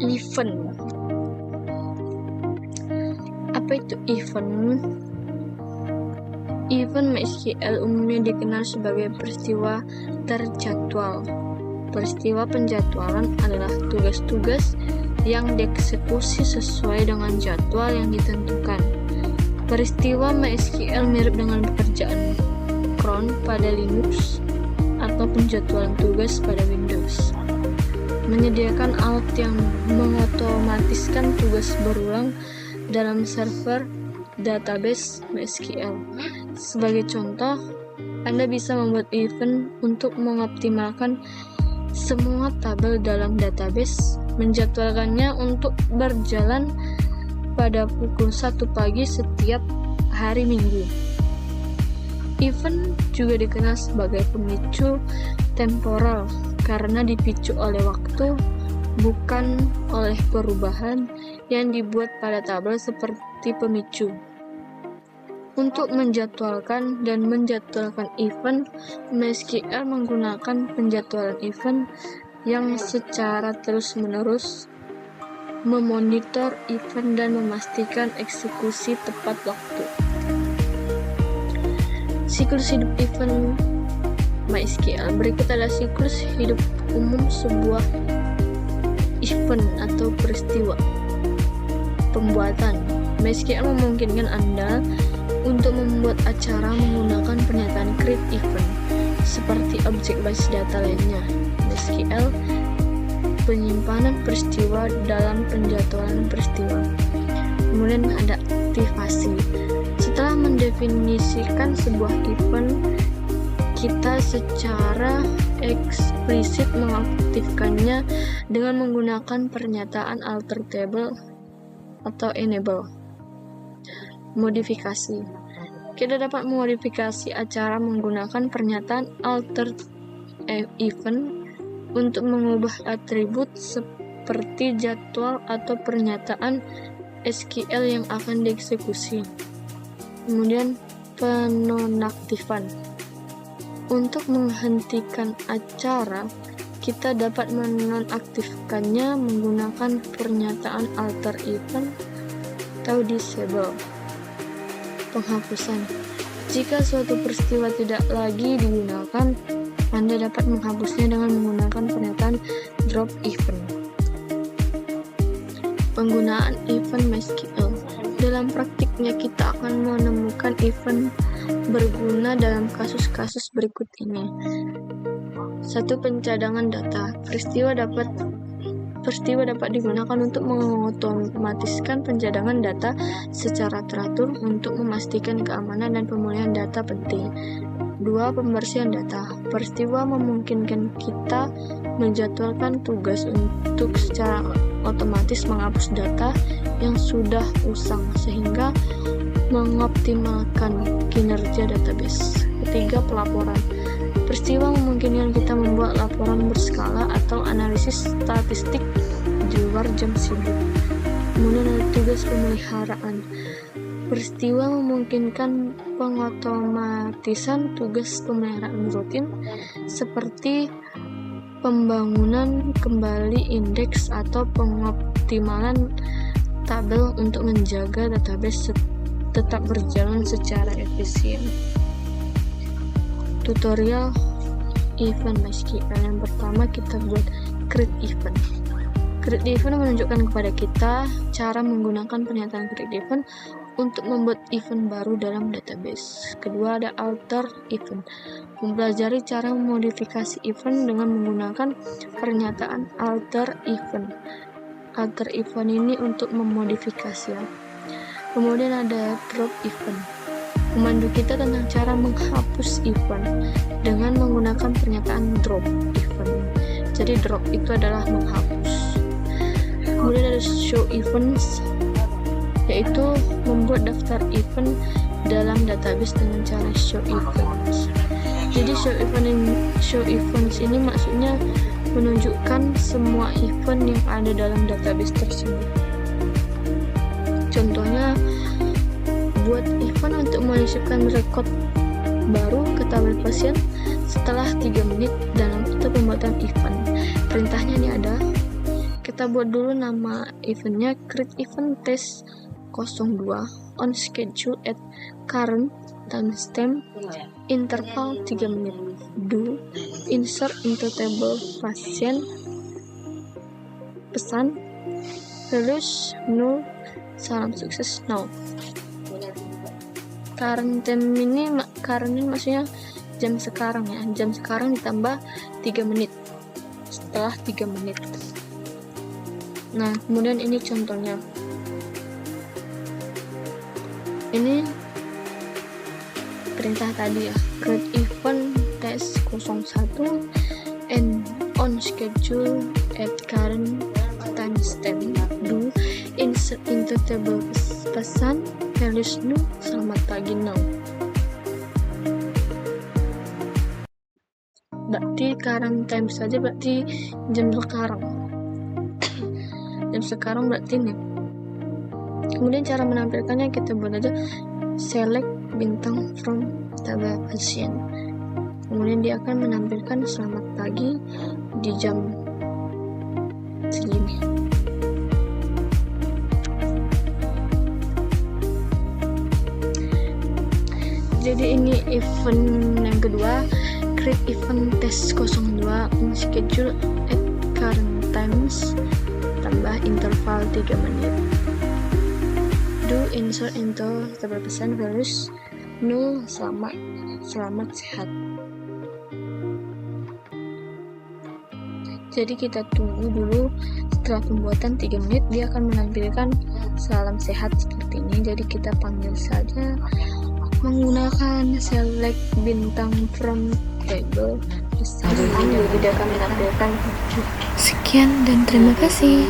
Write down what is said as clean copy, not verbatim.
Event. Apa itu event? Event MySQL umumnya dikenal sebagai peristiwa terjadwal. Peristiwa penjadwalan adalah tugas-tugas yang dieksekusi sesuai dengan jadwal yang ditentukan. Peristiwa MySQL mirip dengan pekerjaan cron pada Linux atau penjadwalan tugas pada Windows. Menyediakan alat yang mengotomatiskan tugas berulang dalam server database MySQL. Sebagai contoh, Anda bisa membuat event untuk mengoptimalkan semua tabel dalam database, menjadwalkannya untuk berjalan pada pukul 1 pagi setiap hari Minggu. Event juga dikenal sebagai pemicu temporal karena dipicu oleh waktu, bukan oleh perubahan yang dibuat pada tabel seperti pemicu. Untuk menjadwalkan dan menjadwalkan event, MySQL menggunakan penjadwalan event yang secara terus-menerus memonitor event dan memastikan eksekusi tepat waktu. Siklus hidup event MySQL. Berikut adalah siklus hidup umum sebuah event atau peristiwa. Pembuatan. MySQL memungkinkan Anda untuk membuat acara menggunakan pernyataan create event seperti objek base data lainnya. MySQL penyimpanan peristiwa dalam penjadwalan peristiwa. Kemudian ada aktivasi. Setelah mendefinisikan sebuah event, kita secara eksplisit mengaktifkannya dengan menggunakan pernyataan alter table atau enable. Modifikasi. Kita dapat memodifikasi acara menggunakan pernyataan alter event untuk mengubah atribut seperti jadwal atau pernyataan SQL yang akan dieksekusi. Kemudian penonaktifan. Untuk menghentikan acara, kita dapat menonaktifkannya menggunakan pernyataan alter event atau disable. Penghapusan. Jika suatu peristiwa tidak lagi digunakan, Anda dapat menghapusnya dengan menggunakan pernyataan drop event. Penggunaan event MySQL. Dalam praktiknya kita akan menemukan event berguna dalam kasus-kasus berikut ini. 1. Pencadangan data. Peristiwa dapat digunakan untuk mengotomatiskan pencadangan data secara teratur untuk memastikan keamanan dan pemulihan data penting. 2. Pembersihan data. Peristiwa memungkinkan kita menjadwalkan tugas untuk secara otomatis menghapus data yang sudah usang sehingga mengoptimalkan kinerja database. 3. Pelaporan. Peristiwa memungkinkan kita membuat laporan berskala atau analisis statistik di luar jam sibuk. Kemudian ada tugas pemeliharaan. Peristiwa memungkinkan pengotomatisan tugas pemeliharaan rutin seperti pembangunan kembali indeks atau pengoptimalan tabel untuk menjaga database tetap berjalan secara efisien. Tutorial event MySQL. Yang pertama kita buat create event. Create event menunjukkan kepada kita cara menggunakan pernyataan create event untuk membuat event baru dalam database. Kedua ada alter event. Mempelajari cara memodifikasi event dengan menggunakan pernyataan alter event. Alter event ini untuk memodifikasi. Kemudian ada drop event. Memandu kita tentang cara menghapus event dengan menggunakan pernyataan drop event. Jadi drop itu adalah menghapus. Kemudian ada show events, yaitu membuat daftar event dalam database dengan cara show events. Jadi show events ini maksudnya menunjukkan semua event yang ada dalam database tersebut. Contohnya, buat event untuk memasukkan rekod baru ke tabel pasien setelah 3 menit dalam pembuatan event. Perintahnya ini ada kita buat dulu nama eventnya create event test 02 on schedule at current timestamp interval 3 menit. Do insert into table pasien pesan values null, salam sukses now. Current time ini maksudnya jam sekarang ya, jam sekarang ditambah 3 menit setelah 3 menit. Nah, kemudian ini contohnya. Ini perintah tadi ya, create event test 01 and on schedule at current timestamp. Do insert into table pesan values new, selamat pagi now. Berarti current time saja berarti jam sekarang. Jam sekarang berarti nih. Kemudian cara menampilkannya kita buat aja select bintang from table pasien. Kemudian dia akan menampilkan selamat pagi di jam segini. Jadi ini event yang kedua, create event test 02 on schedule at current times tambah interval 3 menit. Do insert into table percent values null, selamat sehat. Jadi kita tunggu dulu, setelah pembuatan 3 menit dia akan menampilkan salam sehat seperti ini. Jadi kita panggil saja menggunakan select bintang from table. Dia akan menampilkan. Sekian dan terima kasih.